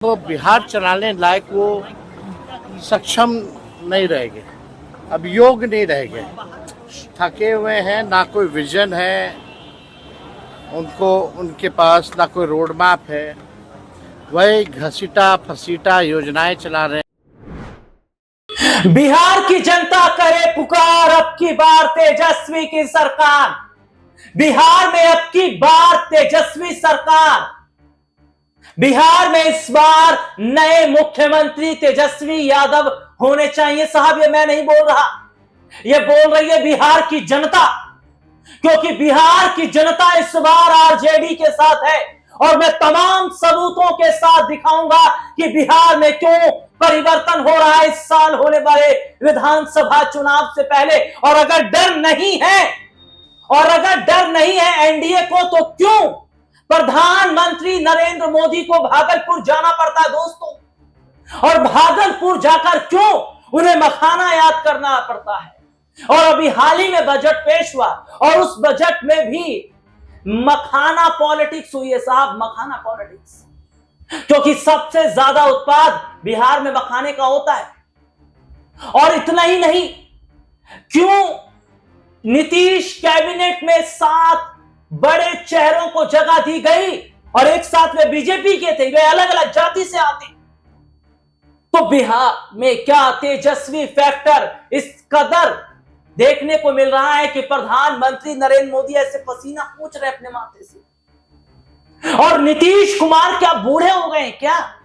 वो बिहार चलाने लायक वो सक्षम नहीं रहेंगे, अब योग्य नहीं रहेंगे, थके हुए हैं, ना कोई विजन है उनको, उनके पास ना कोई रोड मैप है, वही घसीटा फसीटा योजनाएं चला रहे हैं। बिहार की जनता करे पुकार, अब की बार तेजस्वी की सरकार। बिहार में अब की बार तेजस्वी सरकार। बिहार में इस बार नए मुख्यमंत्री तेजस्वी यादव होने चाहिए। साहब, ये मैं नहीं बोल रहा, ये बोल रही है बिहार की जनता, क्योंकि बिहार की जनता इस बार आरजेडी के साथ है। और मैं तमाम सबूतों के साथ दिखाऊंगा कि बिहार में क्यों परिवर्तन हो रहा है इस साल होने वाले विधानसभा चुनाव से पहले। और अगर डर नहीं है एनडीए को, तो क्यों प्रधानमंत्री नरेंद्र मोदी को भागलपुर जाना पड़ता है दोस्तों, और भागलपुर जाकर क्यों उन्हें मखाना याद करना पड़ता है। और अभी हाल ही में बजट पेश हुआ और उस बजट में भी मखाना पॉलिटिक्स हुई है साहब, मखाना पॉलिटिक्स, क्योंकि सबसे ज्यादा उत्पाद बिहार में मखाने का होता है। और इतना ही नहीं, क्यों नीतीश कैबिनेट में 7 बड़े चेहरों को जगह दी गई और एक साथ वे बीजेपी के थे, वे अलग अलग जाति से आते। तो बिहार में क्या तेजस्वी फैक्टर इस कदर देखने को मिल रहा है कि प्रधानमंत्री नरेंद्र मोदी ऐसे पसीना पूछ रहे अपने माथे से। और नीतीश कुमार क्या बूढ़े हो गए क्या?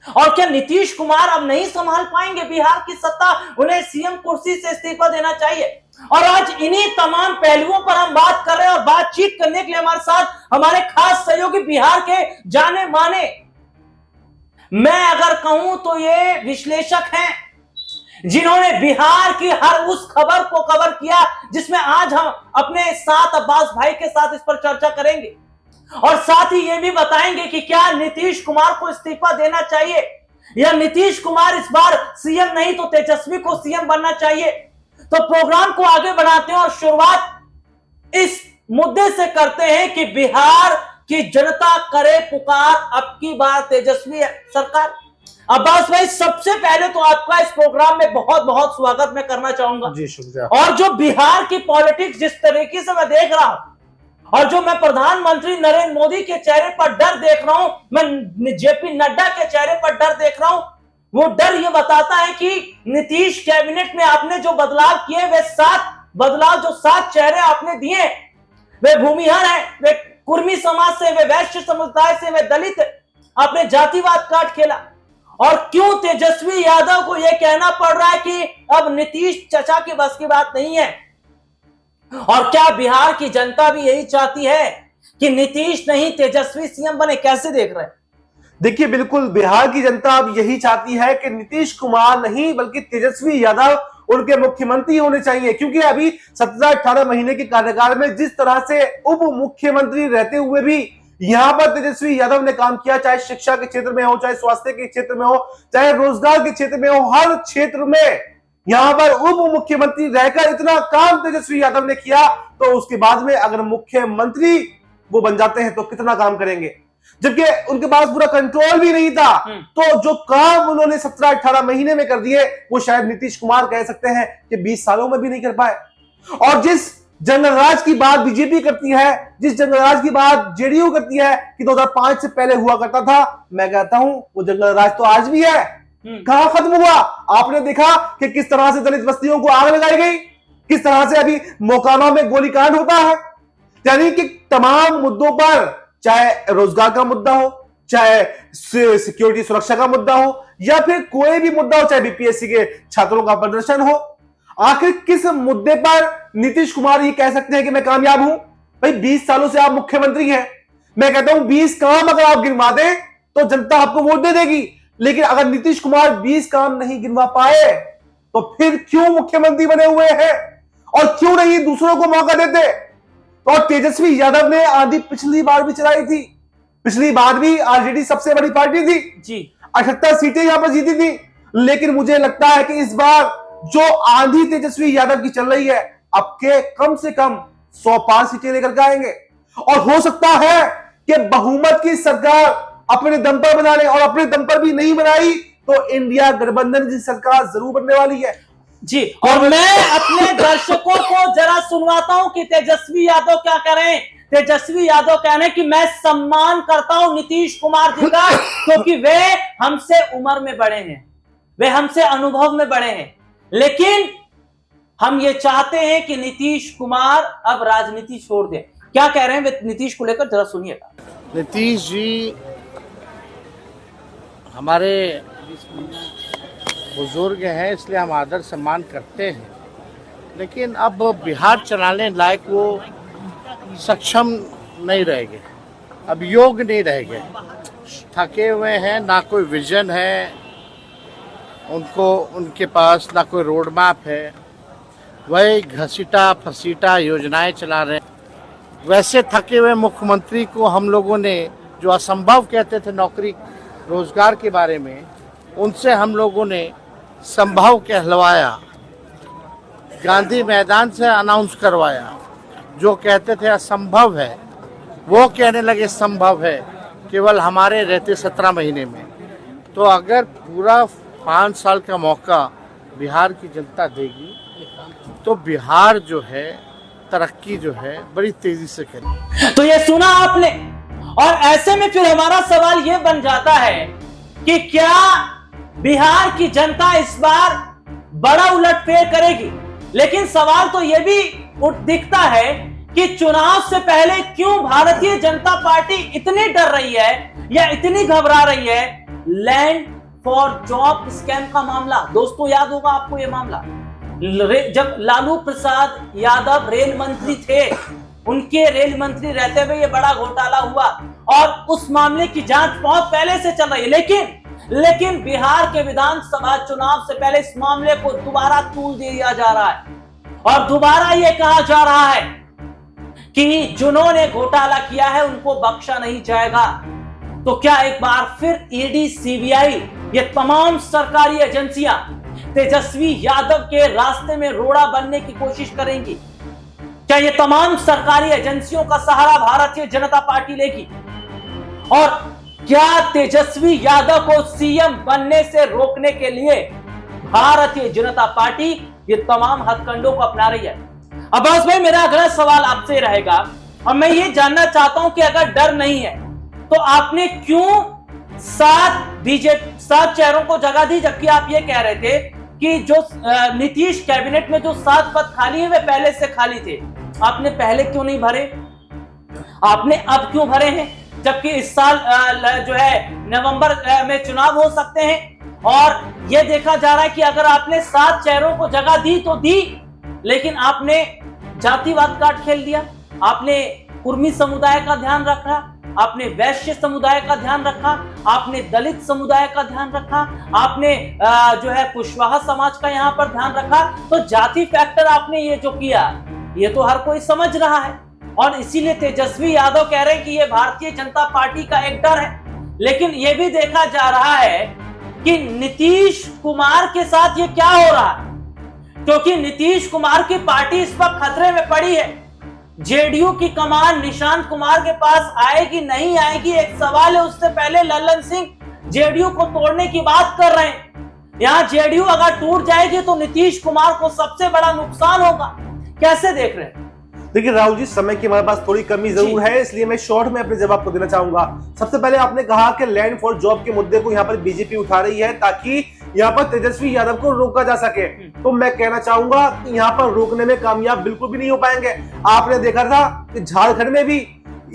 और क्या नीतीश कुमार अब नहीं संभाल पाएंगे बिहार की सत्ता? उन्हें सीएम कुर्सी से इस्तीफा देना चाहिए। और आज इन्हीं तमाम पहलुओं पर हम बात कर रहे हैं और बातचीत करने के लिए हमारे साथ हमारे खास सहयोगी बिहार के जाने माने, मैं अगर कहूं तो ये विश्लेषक हैं जिन्होंने बिहार की हर उस खबर को कवर किया जिसमें आज हम अपने साथ अब्बास भाई के साथ इस पर चर्चा करेंगे। और साथ ही ये भी बताएंगे कि क्या नीतीश कुमार को इस्तीफा देना चाहिए या नीतीश कुमार इस बार सीएम नहीं तो तेजस्वी को सीएम बनना चाहिए। तो प्रोग्राम को आगे बढ़ाते हैं और शुरुआत इस मुद्दे से करते हैं कि बिहार की जनता करे पुकार, अब की बार तेजस्वी सरकार। अब्बास भाई, सबसे पहले तो आपका इस प्रोग्राम में बहुत बहुत स्वागत मैं करना चाहूंगा। जी शुक्रिया। और जो बिहार की पॉलिटिक्स जिस तरीके से मैं देख रहा हूं और जो मैं प्रधानमंत्री नरेंद्र मोदी के चेहरे पर डर देख रहा हूं, मैं जेपी नड्डा के चेहरे पर डर देख रहा हूं, वो डर ये बताता है कि नीतीश कैबिनेट में आपने जो बदलाव किए, वे 7 चेहरे आपने दिए, वे भूमिहीन है, वे कुर्मी समाज से, वे वैश्य समुदाय से, वे दलित, आपने जातिवाद काट खेला। और क्यों तेजस्वी यादव को यह कहना पड़ रहा है कि अब नीतीश चचा की बस की बात नहीं है? और क्या बिहार की जनता भी यही चाहती है कि नीतीश नहीं तेजस्वी सीएम बने? कैसे देख रहे हैं? देखिए, बिल्कुल बिहार की जनता अब यही चाहती है कि नीतीश कुमार नहीं बल्कि तेजस्वी यादव उनके मुख्यमंत्री होने चाहिए, क्योंकि अभी 17-18 महीने के कार्यकाल में जिस तरह से उप मुख्यमंत्री रहते हुए भी यहां पर तेजस्वी यादव ने काम किया, चाहे शिक्षा के क्षेत्र में हो, चाहे स्वास्थ्य के क्षेत्र में हो, चाहे रोजगार के क्षेत्र में हो, हर क्षेत्र में यहां पर उप मुख्यमंत्री रहकर इतना काम तेजस्वी यादव ने किया, तो उसके बाद में अगर मुख्यमंत्री वो बन जाते हैं तो कितना काम करेंगे, जबकि उनके पास पूरा कंट्रोल भी नहीं था। तो जो काम उन्होंने 17-18 महीने में कर दिए, वो शायद नीतीश कुमार कह सकते हैं कि 20 सालों में भी नहीं कर पाए। और जिस जंगल राज की बात बीजेपी करती है, जिस जंगल राज की बात जेडीयू करती है कि 2005 से पहले हुआ करता था, मैं कहता हूं वो जंगल राज तो आज भी है। कहां खत्म हुआ? आपने देखा कि किस तरह से दलित बस्तियों को आग लगाई गई, किस तरह से अभी मोकामा में गोलीकांड होता है। यानी कि तमाम मुद्दों पर, चाहे रोजगार का मुद्दा हो, चाहे सिक्योरिटी सुरक्षा का मुद्दा हो, या फिर कोई भी मुद्दा हो, चाहे बीपीएससी के छात्रों का प्रदर्शन हो, आखिर किस मुद्दे पर नीतीश कुमार ये कह सकते हैं कि मैं कामयाब हूं? भाई 20 सालों से आप मुख्यमंत्री हैं, मैं कहता हूं 20 काम अगर आप गिनवा दें तो जनता आपको वोट दे देगी। लेकिन अगर नीतीश कुमार 20 काम नहीं गिनवा पाए तो फिर क्यों मुख्यमंत्री बने हुए हैं और क्यों नहीं दूसरों को मौका देते? और तेजस्वी यादव ने आंधी पिछली बार भी चलाई थी, पिछली बार भी आरजेडी सबसे बड़ी पार्टी थी जी, 78 सीटें यहां पर जीती थी। लेकिन मुझे लगता है कि इस बार जो आंधी तेजस्वी यादव की चल रही है, अब के कम से कम 100 पार सीटें लेकर के आएंगे। और हो सकता है कि बहुमत की सरकार अपने दम पर बना ले, और अपने दम पर भी नहीं बनाई तो इंडिया गठबंधन की सरकार जरूर बनने वाली है जी। और मैं अपने दर्शकों को जरा सुनवाता हूं कि तेजस्वी यादव क्या कह रहे हैं। तेजस्वी यादव कह रहे हैं कि मैं सम्मान करता हूं नीतीश कुमार जी का, क्योंकि वे हमसे उम्र में बड़े हैं, वे हमसे अनुभव में बड़े हैं, लेकिन हम ये चाहते हैं कि नीतीश कुमार अब राजनीति छोड़ दें। क्या कह रहे हैं वे नीतीश को लेकर, जरा सुनिएगा। नीतीश जी हमारे बुजुर्ग हैं, इसलिए हम आदर सम्मान करते हैं, लेकिन अब बिहार चलाने लायक वो सक्षम नहीं रहेंगे, अब योग नहीं रहेंगे, थके हुए हैं, ना कोई विजन है उनको, उनके पास ना कोई रोड मैप है, वही घसीटा फसीटा योजनाएं चला रहे हैं। वैसे थके हुए मुख्यमंत्री को हम लोगों ने जो असंभव कहते थे नौकरी रोजगार के बारे में, उनसे हम लोगों ने संभव कहलवाया, गांधी मैदान से अनाउंस करवाया। जो कहते थे असंभव है वो कहने लगे संभव है, केवल हमारे रहते 17 महीने में। तो अगर पूरा 5 साल का मौका बिहार की जनता देगी तो बिहार जो है तरक्की जो है बड़ी तेजी से करेगी। तो ये सुना आपने, और ऐसे में फिर हमारा सवाल ये बन जाता है कि क्या बिहार की जनता इस बार बड़ा उलटफेर करेगी। लेकिन सवाल तो यह भी दिखता है कि चुनाव से पहले क्यों भारतीय जनता पार्टी इतनी डर रही है या इतनी घबरा रही है। लैंड फॉर जॉब स्कैम का मामला, दोस्तों याद होगा आपको यह मामला, जब लालू प्रसाद यादव रेल मंत्री थे, उनके रेल मंत्री रहते हुए यह बड़ा घोटाला हुआ और उस मामले की जांच बहुत पहले से चल रही है। लेकिन बिहार के विधानसभा चुनाव से पहले इस मामले को दोबारा तूल दिया जा रहा है और दोबारा यह कहा जा रहा है कि जिन्होंने घोटाला किया है उनको बख्शा नहीं जाएगा। तो क्या एक बार फिर ईडी, सीबीआई, ये तमाम सरकारी एजेंसियां तेजस्वी यादव के रास्ते में रोड़ा बनने की कोशिश करेंगी? क्या ये तमाम सरकारी एजेंसियों का सहारा भारतीय जनता पार्टी लेगी? और क्या तेजस्वी यादव को सीएम बनने से रोकने के लिए भारतीय जनता पार्टी ये तमाम हथकंडों को अपना रही है? अब्बास भाई, मेरा अगला सवाल आपसे रहेगा और मैं ये जानना चाहता हूं कि अगर डर नहीं है तो आपने क्यों 7 चेहरों को जगह दी, जबकि आप ये कह रहे थे कि जो नीतीश कैबिनेट में जो 7 पद खाली है वे पहले से खाली थे। आपने पहले क्यों नहीं भरे, आपने अब क्यों भरे हैं, जबकि इस साल जो है नवंबर में चुनाव हो सकते हैं और यह देखा जा रहा है कि अगर आपने 7 चेहरों को जगह दी तो दी, लेकिन आपने जातिवाद कार्ड खेल दिया, आपने कुर्मी समुदाय का ध्यान रखा, आपने वैश्य समुदाय का ध्यान रखा, आपने दलित समुदाय का ध्यान रखा, आपने जो है कुशवाहा समाज का यहां पर ध्यान रखा। तो जाति फैक्टर आपने ये जो किया ये तो हर कोई समझ रहा है और इसीलिए तेजस्वी यादव कह रहे हैं कि ये भारतीय जनता पार्टी का एक डर है। लेकिन यह भी देखा जा रहा है कि नीतीश कुमार के साथ ये क्या हो रहा है, क्योंकि नीतीश कुमार की पार्टी इस वक्त खतरे में पड़ी है। जेडीयू की कमान निशांत कुमार के पास आएगी नहीं आएगी एक सवाल है। उससे पहले लल्लन सिंह जेडीयू को तोड़ने की बात कर रहे हैं। यहां जेडीयू अगर टूट जाएगी तो नीतीश कुमार को सबसे बड़ा नुकसान होगा। कैसे देख रहे हैं? देखिए राहुल जी, समय की हमारे पास थोड़ी कमी जरूर है, इसलिए मैं शॉर्ट में अपने जवाब को देना चाहूंगा। सबसे पहले आपने कहा कि लैंड फॉर जॉब के मुद्दे को यहाँ पर बीजेपी उठा रही है ताकि यहाँ पर तेजस्वी यादव को रोका जा सके। तो मैं कहना चाहूंगा कि यहाँ पर रोकने में कामयाब बिल्कुल भी नहीं हो पाएंगे। आपने देखा था कि झारखंड में भी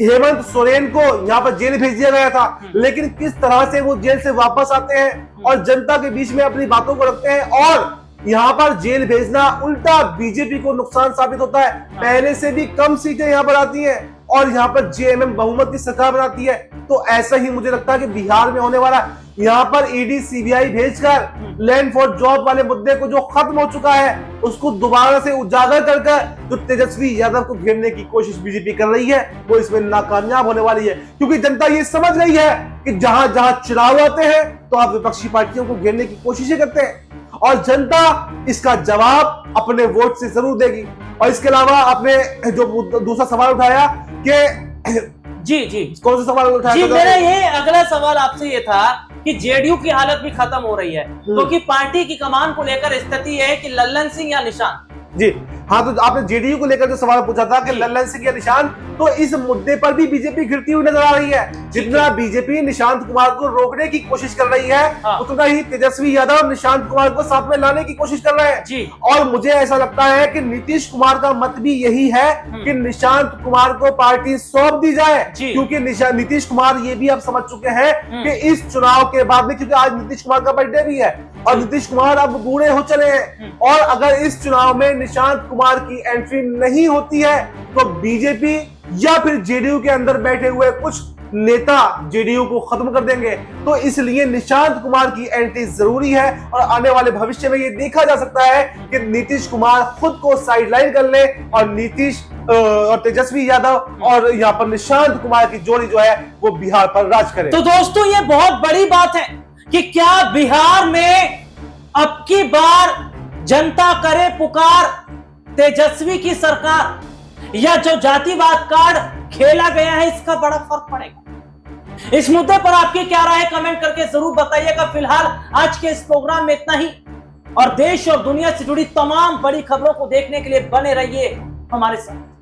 हेमंत सोरेन को यहाँ पर जेल भेज दिया गया था, लेकिन किस तरह से वो जेल से वापस आते हैं और जनता के बीच में अपनी बातों को रखते हैं और यहाँ पर जेल भेजना उल्टा बीजेपी को नुकसान साबित होता है। पहले से भी कम सीटें यहाँ पर आती हैं और यहाँ पर जेएमएम बहुमत की सरकार बनाती है। तो ऐसा ही मुझे लगता है कि बिहार में होने वाला, यहाँ पर ईडी सीबीआई भेजकर लैंड फॉर जॉब वाले मुद्दे को जो खत्म हो चुका है उसको दोबारा से उजागर करके जो तेजस्वी यादव को घेरने की कोशिश बीजेपी कर रही है वो इसमें नाकामयाब होने वाली है, क्योंकि जनता ये समझ गई है कि जहां जहां चुनाव आते हैं तो आप विपक्षी पार्टियों को घेरने की कोशिशें करते हैं और जनता इसका जवाब अपने वोट से जरूर देगी। और इसके अलावा आपने जो दूसरा सवाल उठाया कि जी जी कौन सा सवाल उठाया जी, था? मेरा ये अगला सवाल आपसे ये था कि जेडीयू की हालत भी खत्म हो रही है, क्योंकि पार्टी की कमान को लेकर स्थिति है कि लल्लन सिंह या निशान। जी हाँ, तो आपने जेडीयू को लेकर जो सवाल पूछा था कि लल्लन सिंह या निशान, तो इस मुद्दे पर भी बीजेपी घिरती हुई नजर आ रही है। जितना बीजेपी निशांत कुमार को रोकने की कोशिश कर रही है, हाँ। उतना ही तेजस्वी यादव निशांत कुमार को साथ में लाने की कोशिश कर रहे हैं जी। और मुझे ऐसा लगता है कि नीतीश कुमार का मत भी यही है कि निशांत कुमार को पार्टी सौंप दी जाए, क्योंकि नीतीश कुमार ये भी अब समझ चुके हैं कि इस चुनाव के बाद में, क्योंकि आज नीतीश कुमार का बर्थडे भी है और नीतीश कुमार अब बूढ़े हो चले हैं, और अगर इस चुनाव में निशांत कुमार की एंट्री नहीं होती है तो बीजेपी या फिर जेडीयू के अंदर बैठे हुए कुछ नेता जेडीयू को खत्म कर देंगे। तो इसलिए निशांत कुमार की एंट्री जरूरी है और आने वाले भविष्य में ये देखा जा सकता है कि नीतीश कुमार खुद को साइडलाइन कर ले और नीतीश और तेजस्वी यादव और यहाँ पर निशांत कुमार की जोड़ी जो है वो बिहार पर राज करे। तो दोस्तों, ये बहुत बड़ी बात है कि क्या बिहार में अब की बार जनता करे पुकार तेजस्वी की सरकार, या जो जातिवाद कार्ड खेला गया है इसका बड़ा फर्क पड़ेगा। इस मुद्दे पर आपकी क्या राय है कमेंट करके जरूर बताइएगा। फिलहाल आज के इस प्रोग्राम में इतना ही, और देश और दुनिया से जुड़ी तमाम बड़ी खबरों को देखने के लिए बने रहिए हमारे साथ।